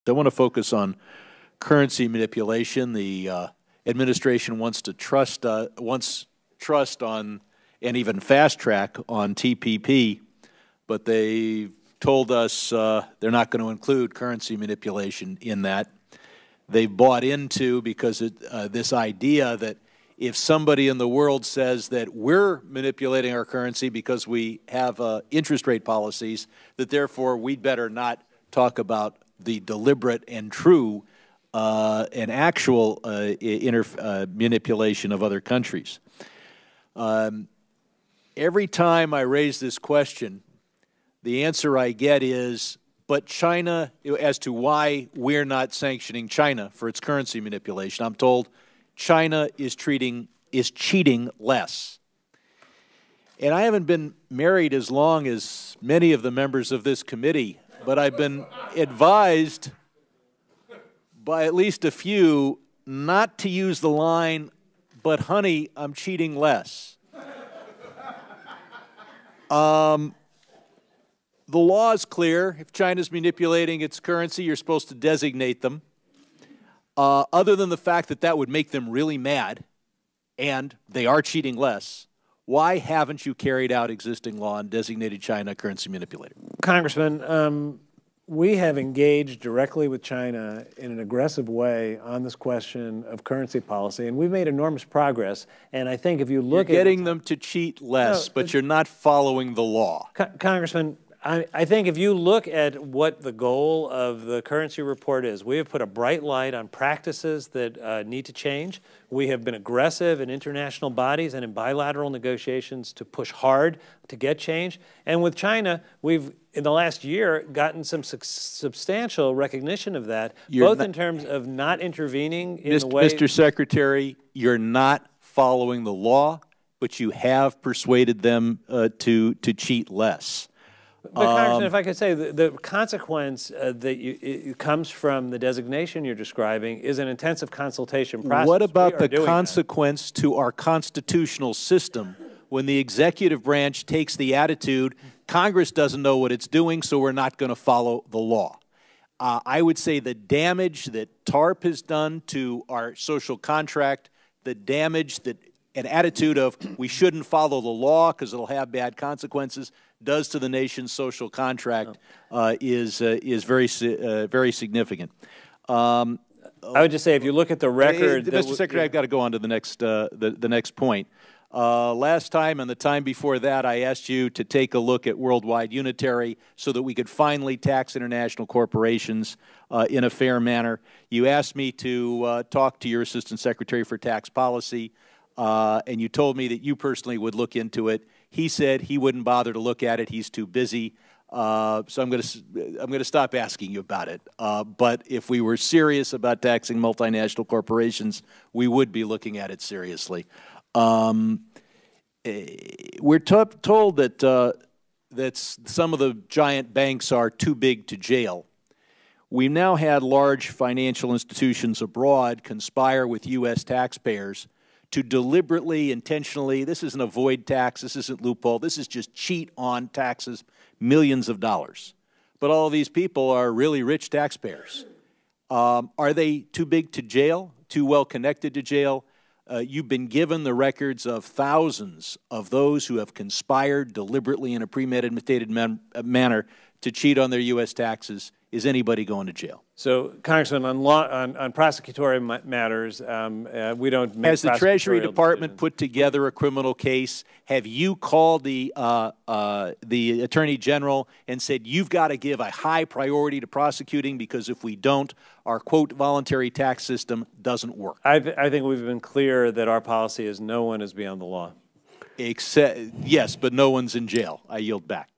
I want to focus on currency manipulation. The administration wants to trust on and even fast track on TPP, but they told us they're not going to include currency manipulation in that. They've bought into because this idea that if somebody in the world says that we're manipulating our currency because we have interest rate policies, that therefore we'd better not talk about the deliberate and true and actual manipulation of other countries. Every time I raise this question, the answer I get is, but China, as to why we're not sanctioning China for its currency manipulation, I'm told China is cheating less. And I haven't been married as long as many of the members of this committee, but I've been advised by at least a few not to use the line, but honey, I'm cheating less. The law is clear. If China's manipulating its currency, you're supposed to designate them. Other than the fact that that would make them really mad, and they are cheating less, why haven't you carried out existing law and designated China a currency manipulator? Congressman, we have engaged directly with China in an aggressive way on this question of currency policy, and we've made enormous progress. And I think if you look you're getting them to cheat less, but you're not following the law. Congressman, I think if you look at what the goal of the currency report is, we have put a bright light on practices that need to change. We have been aggressive in international bodies and in bilateral negotiations to push hard to get change. And with China, we've, in the last year, gotten some substantial recognition of that, both in terms of not intervening in the way— Mr. Secretary, you're not following the law, but you have persuaded them to cheat less. But Congressman, if I could say, the consequence that comes from the designation you're describing is an intensive consultation process. What about the consequence to our constitutional system when the executive branch takes the attitude, Congress doesn't know what it's doing, so we're not going to follow the law? I would say the damage that TARP has done to our social contract, the damage that an attitude of we shouldn't follow the law because it'll have bad consequences does to the nation's social contract is very significant. I would just say, if you look at the record, Mr. Secretary, I've got to go on to the next point. Last time and the time before that, I asked you to take a look at worldwide unitary so that we could finally tax international corporations in a fair manner. You asked me to talk to your Assistant Secretary for Tax Policy, and you told me that you personally would look into it. He said he wouldn't bother to look at it. He's too busy. So I'm going to stop asking you about it. But if we were serious about taxing multinational corporations, we would be looking at it seriously. We're told that some of the giant banks are too big to jail. We've now had large financial institutions abroad conspire with U.S. taxpayers to deliberately, intentionally, this isn't avoid tax, this isn't loophole, this is just cheat on taxes, millions of dollars. But all of these people are really rich taxpayers. Are they too big to jail, too well connected to jail? You've been given the records of thousands of those who have conspired deliberately in a premeditated manner to cheat on their U.S. taxes. Is anybody going to jail? So, Congressman, on prosecutory matters, we don't make— Has the Treasury Department put together a criminal case? Have you called the Attorney General and said, you've got to give a high priority to prosecuting because if we don't, our, quote, voluntary tax system doesn't work? I think we've been clear that our policy is no one is beyond the law. Yes, but no one's in jail. I yield back.